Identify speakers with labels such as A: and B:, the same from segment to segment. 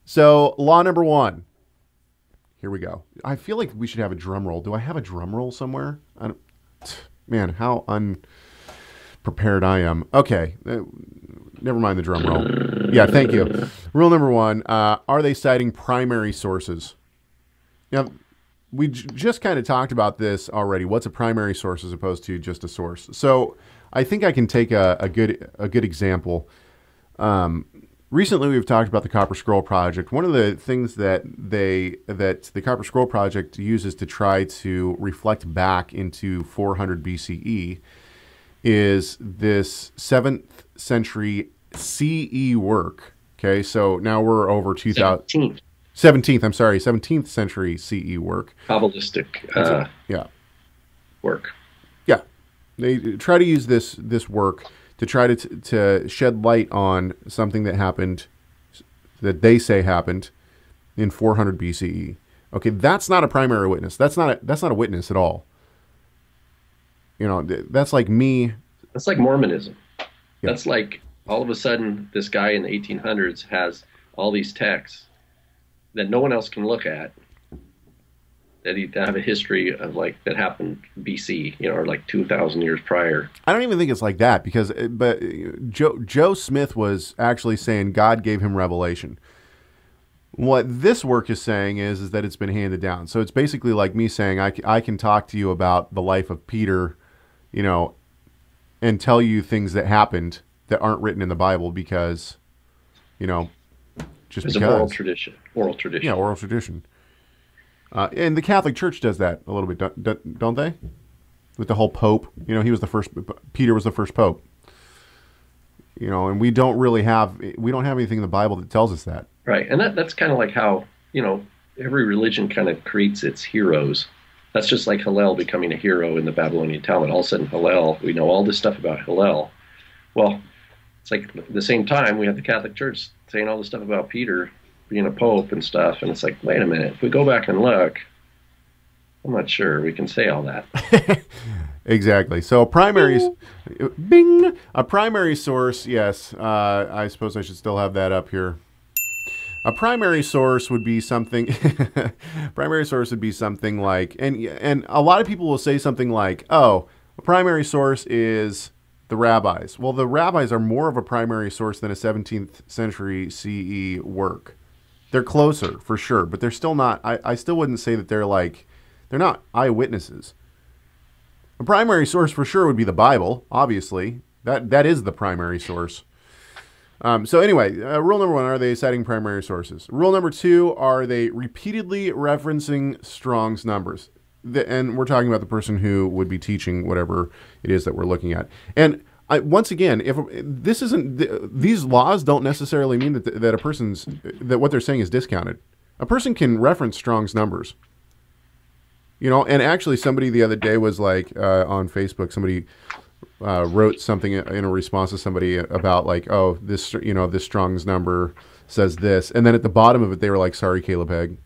A: So, law number one. Here we go. I feel like we should have a drum roll. Do I have a drum roll somewhere? I don't, man, how unprepared I am. Okay, never mind the drum roll. Yeah, thank you. Rule number one, are they citing primary sources? Now, we just kind of talked about this already. What's a primary source as opposed to just a source? So I think I can take a good example. Recently, we've talked about the Copper Scroll Project. One of the things that the Copper Scroll Project uses to try to reflect back into 400 BCE is this 7th century CE work. Okay, so now we're over 2000. 17th, I'm sorry, 17th century CE work.
B: Kabbalistic
A: Yeah.
B: work.
A: Yeah. They try to use this work to try to shed light on something that happened, that they say happened in 400 BCE. Okay, that's not a primary witness. That's not a witness at all. You know, that's like me.
B: That's like Mormonism.
A: Yeah.
B: That's like all of a sudden this guy in the 1800s has all these texts that no one else can look at, that have a history of like that happened BC, or like 2,000 years prior.
A: I don't even think it's like that but Joe Smith was actually saying God gave him revelation. What this work is saying is that it's been handed down. So it's basically like me saying I can talk to you about the life of Peter, and tell you things that happened that aren't written in the Bible because, just
B: It's
A: because.
B: an oral tradition. Oral tradition.
A: Yeah, oral tradition. And the Catholic Church does that a little bit, don't they? With the whole Pope, he was the first. Peter was the first Pope. And we don't have anything in the Bible that tells us that.
B: Right, and that's kind of like how every religion kind of creates its heroes. That's just like Hillel becoming a hero in the Babylonian Talmud. All of a sudden, Hillel, we know all this stuff about Hillel. Well, it's like at the same time we have the Catholic Church saying all this stuff about Peter being a pope and stuff, and it's like, wait a minute, if we go back and look, I'm not sure we can say all that.
A: Exactly. So a primary source, yes. I suppose I should still have that up here. A primary source would be something. Primary source would be something like, and a lot of people will say something like, "Oh, a primary source is the rabbis." Well, the rabbis are more of a primary source than a 17th century CE work. They're closer for sure, but they're still not. I still wouldn't say that they're not eyewitnesses. A primary source for sure would be the Bible. Obviously, that is the primary source. So anyway, rule number one, are they citing primary sources? Rule number two, are they repeatedly referencing Strong's numbers? And we're talking about the person who would be teaching whatever it is that we're looking at. And once again, if this isn't, these laws don't necessarily mean that what they're saying is discounted. A person can reference Strong's numbers. And actually somebody the other day was like, on Facebook, somebody wrote something in a response to somebody about like, oh, this Strong's number says this, and then at the bottom of it they were like, sorry, Caleb Hegg.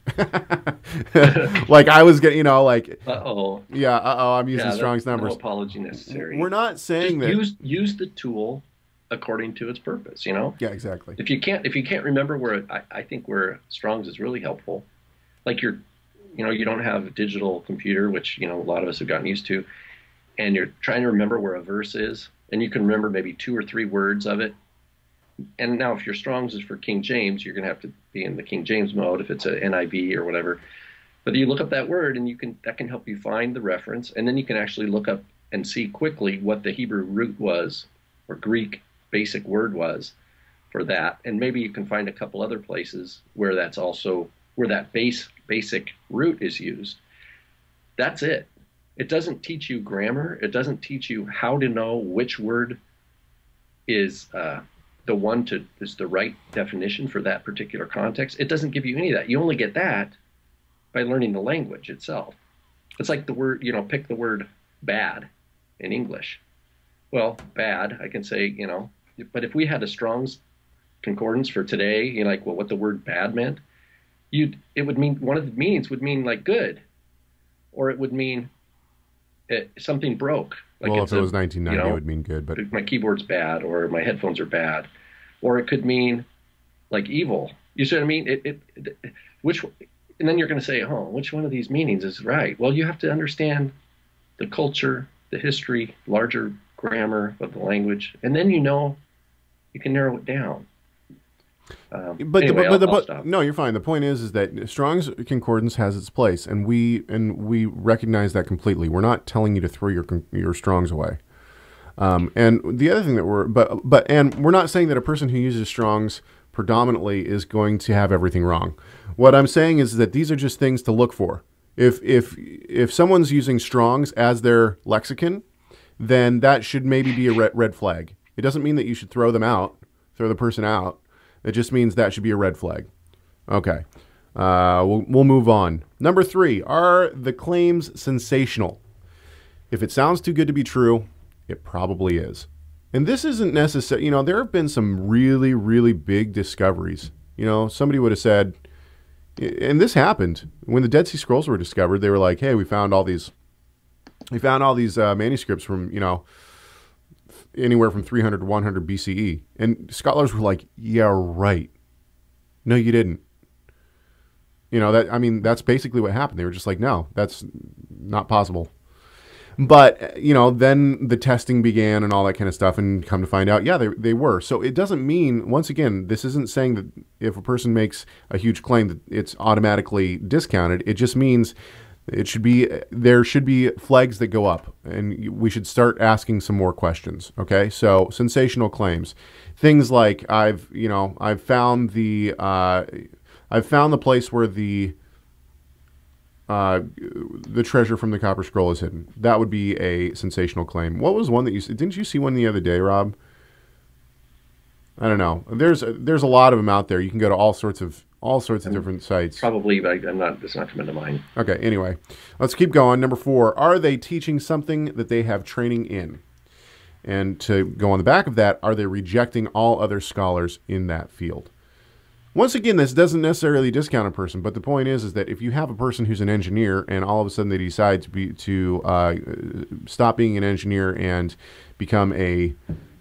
A: Like I was getting, like, I'm using Strong's numbers.
B: No apology necessary.
A: We're not saying
B: just
A: that.
B: Use the tool according to its purpose.
A: Yeah, exactly.
B: If you can't remember where, I think where Strong's is really helpful. Like you don't have a digital computer, which a lot of us have gotten used to, and you're trying to remember where a verse is, and you can remember maybe 2 or 3 words of it. And now if your Strong's is for King James, you're going to have to be in the King James mode if it's a NIV or whatever. But you look up that word, and that can help you find the reference, and then you can actually look up and see quickly what the Hebrew root was, or Greek basic word was for that. And maybe you can find a couple other places where that's also where that basic root is used. That's it. It doesn't teach you grammar. It doesn't teach you how to know which word is is the right definition for that particular context. It doesn't give you any of that. You only get that by learning the language itself. It's like the word, pick the word bad in English. Well, bad, I can say, but if we had a Strong's concordance for today, what the word bad meant, it would mean, one of the meanings would mean like good, or it would mean something broke. Like
A: well, if it was 1990, it would mean good. But
B: my keyboard's bad, or my headphones are bad, or it could mean like evil. You see what I mean? Which, and then you're going to say, oh, which one of these meanings is right? Well, you have to understand the culture, the history, larger grammar of the language, and then you can narrow it down. Anyway, I'll stop.
A: No, you're fine. The point is that Strong's Concordance has its place, and we recognize that completely. We're not telling you to throw your Strong's away. And the other thing that we're not saying that a person who uses Strong's predominantly is going to have everything wrong. What I'm saying is that these are just things to look for. If someone's using Strong's as their lexicon, then that should maybe be a red flag. It doesn't mean that you should throw the person out. It just means that should be a red flag. Okay. We'll move on. Number 3, are the claims sensational? If it sounds too good to be true, it probably is. And this isn't necessary. There have been some really, really big discoveries. Somebody would have said, and this happened when the Dead Sea Scrolls were discovered. They were like, "Hey, we found all these manuscripts from anywhere from 300 to 100 BCE." And scholars were like, "Yeah, right. No, you didn't." That's basically what happened. They were just like, "No, that's not possible." But, then the testing began and all that kind of stuff, and come to find out, yeah, they were. So it doesn't mean, once again, this isn't saying that if a person makes a huge claim that it's automatically discounted. It just means there should be flags that go up, and we should start asking some more questions. Okay, so sensational claims, things like I've found the place where the treasure from the Copper Scroll is hidden. That would be a sensational claim. What was one that didn't you see one the other day, Rob? I don't know. There's a lot of them out there. You can go to all sorts of different sites.
B: Probably, but it's not coming to mind.
A: Okay, anyway, let's keep going. Number 4, are they teaching something that they have training in? And to go on the back of that, are they rejecting all other scholars in that field? Once again, this doesn't necessarily discount a person, but the point is that if you have a person who's an engineer and all of a sudden they decide to stop being an engineer and become a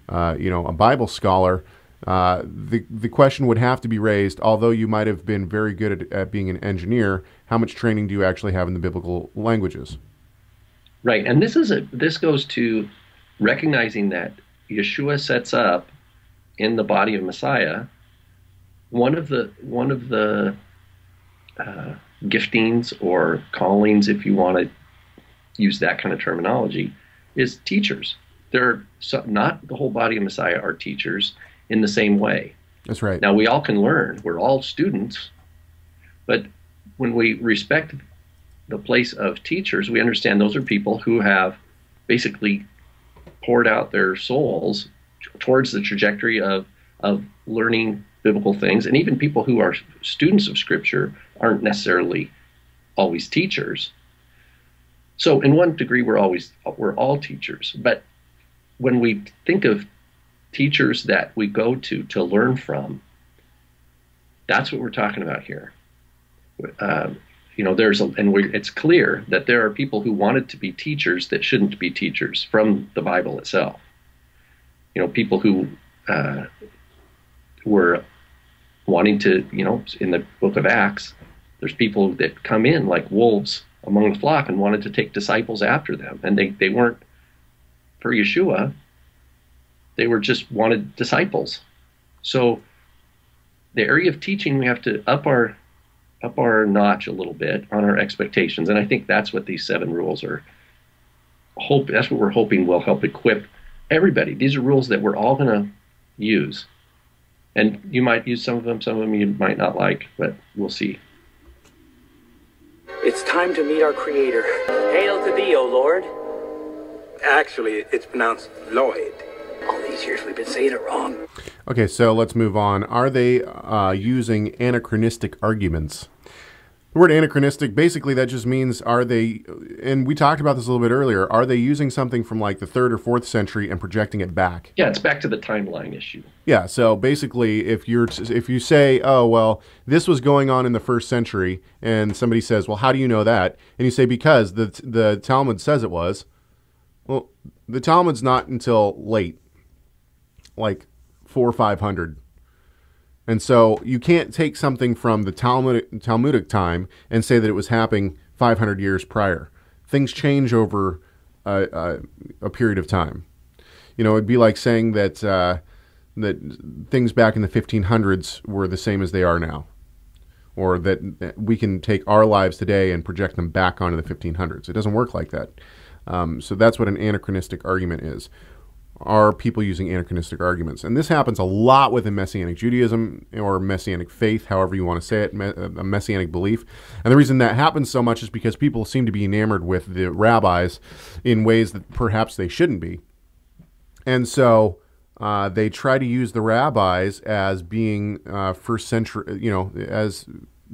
A: Bible scholar, the question would have to be raised. Although you might have been very good at being an engineer, how much training do you actually have in the biblical languages?
B: Right, and this goes to recognizing that Yeshua sets up in the body of Messiah. One of the giftings or callings, if you want to use that kind of terminology, is teachers. Not the whole body of Messiah are teachers in the same way.
A: That's right.
B: Now, we all can learn. We're all students. But when we respect the place of teachers, we understand those are people who have basically poured out their souls towards the trajectory of learning biblical things. And even people who are students of Scripture aren't necessarily always teachers. So in one degree, we're all teachers. But when we think of teachers that we go to learn from, that's what we're talking about here. It's clear that there are people who wanted to be teachers that shouldn't be teachers from the Bible itself. People who were wanting to, in the book of Acts, there's people that come in like wolves among the flock and wanted to take disciples after them. And they weren't for Yeshua. They were just wanted disciples. So the area of teaching, we have to up our notch a little bit on our expectations. And I think that's what these 7 rules are. That's what we're hoping will help equip everybody. These are rules that we're all going to use. And you might use some of them you might not like, but we'll see.
C: It's time to meet our Creator. Hail to thee, O Lord.
D: Actually, it's pronounced Lloyd.
C: All these years we've been saying it wrong.
A: Okay, so let's move on. Are they using anachronistic arguments? The word anachronistic, basically that just means are they, and we talked about this a little bit earlier, are they using something from like the 3rd or 4th century and projecting it back?
B: Yeah, it's back to the timeline issue.
A: Yeah, so basically if you say, oh, well, this was going on in the 1st century, and somebody says, well, how do you know that? And you say, because the Talmud says it was. Well, the Talmud's not until late, like 400 or 500. And so you can't take something from the Talmudic time and say that it was happening 500 years prior. Things change over a period of time. You know, it'd be like saying that that things back in the 1500s were the same as they are now, or that we can take our lives today and project them back onto the 1500s. It doesn't work like that. So that's what an anachronistic argument is. Are people using anachronistic arguments? And this happens a lot within Messianic Judaism or Messianic faith, however you want to say it, a Messianic belief. And the reason that happens so much is because people seem to be enamored with the rabbis in ways that perhaps they shouldn't be. And so they try to use the rabbis as being first century, you know, as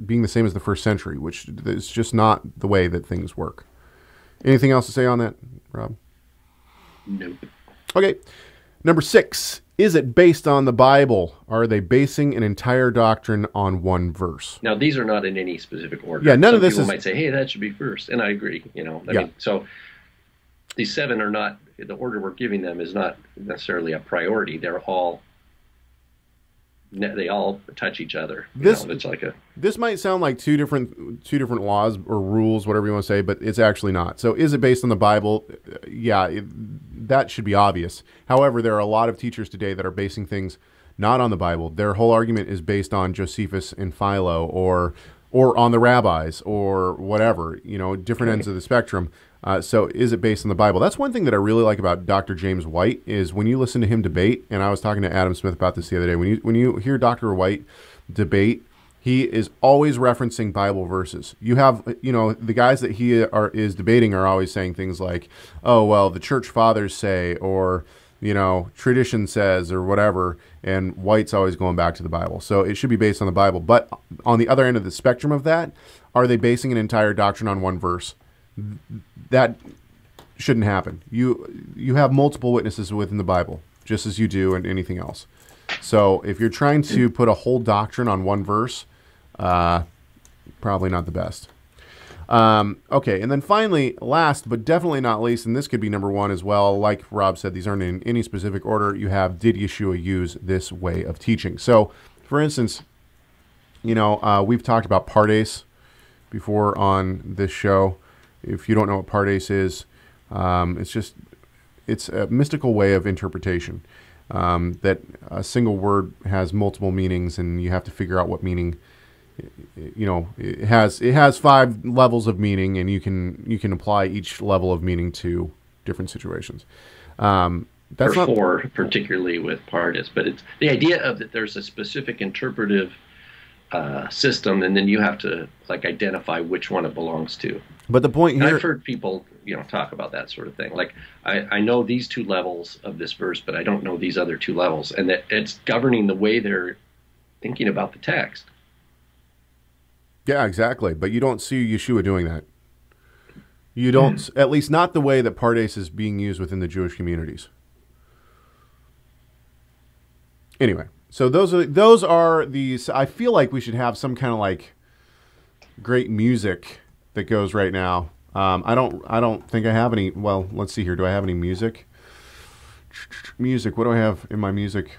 A: being the same as the first century, which is just not the way that things work. Anything else to say on that, Rob?
B: Nope.
A: Okay. Number 6, is it based on the Bible? Are they basing an entire doctrine on one verse?
B: Now, these are not in any specific order.
A: Yeah, none of this
B: people
A: is...
B: might say, hey, that should be first. And I agree, you know. I mean, so these 7 are not, the order we're giving them is not necessarily a priority. They all touch each other. It's like
A: this might sound like two different laws or rules, whatever you want to say, but it's actually not. So is it based on the Bible? Yeah, that should be obvious. However, there are a lot of teachers today that are basing things not on the Bible. Their whole argument is based on Josephus and Philo or on the rabbis or whatever, you know, different ends of the spectrum. So is it based on the Bible? That's one thing that I really like about Dr. James White is when you listen to him debate, and I was talking to Adam Smith about this the other day, when you hear Dr. White debate, he is always referencing Bible verses. You have, you know, the guys that he is debating are always saying things like, oh, well, the church fathers say, or, you know, tradition says, or whatever, and White's always going back to the Bible. So it should be based on the Bible. But on the other end of the spectrum of that, are they basing an entire doctrine on one verse? That shouldn't happen. You have multiple witnesses within the Bible, just as you do in anything else. So if you're trying to put a whole doctrine on one verse, probably not the best. Okay, and then finally, last but definitely not least, and this could be number 1 as well, like Rob said, these aren't in any specific order, you have, did Yeshua use this way of teaching? So, for instance, you know, we've talked about Pardes before on this show. If you don't know what Pardes is, it's a mystical way of interpretation, that a single word has multiple meanings, and you have to figure out what meaning. You know, it has 5 levels of meaning, and you can apply each level of meaning to different situations. That's
B: or 4, particularly with Pardes, but it's the idea of that there's a specific interpretive system, and then you have to like identify which one it belongs to.
A: But the point here,
B: I've heard people, you know, talk about that sort of thing. Like, I know these 2 levels of this verse, but I don't know these other 2 levels, and that it's governing the way they're thinking about the text.
A: Yeah, exactly. But you don't see Yeshua doing that. You don't, at least not the way that Pardes is being used within the Jewish communities. Anyway, so those are these. I feel like we should have some kind of like great music that goes right now. I don't think I have any. Well, let's see here. Do I have any music? Music. What do I have in my music?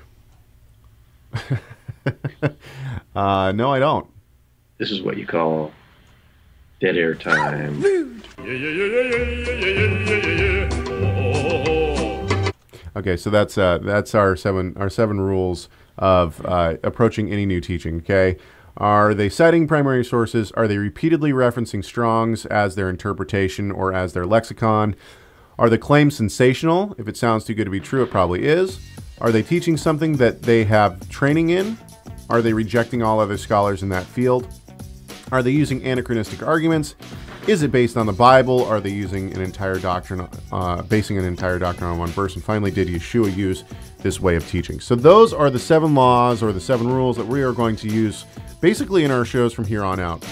A: No, I don't.
B: This is what you call dead air time.
A: Okay, so that's our seven rules of approaching any new teaching. Okay, are they citing primary sources? Are they repeatedly referencing Strong's as their interpretation or as their lexicon? Are the claims sensational? If it sounds too good to be true, it probably is. Are they teaching something that they have training in? Are they rejecting all other scholars in that field? Are they using anachronistic arguments? Is it based on the Bible? Are they using an entire doctrine, basing an entire doctrine on one verse? And finally, did Yeshua use this way of teaching? So those are the 7 laws or the 7 rules that we are going to use basically in our shows from here on out.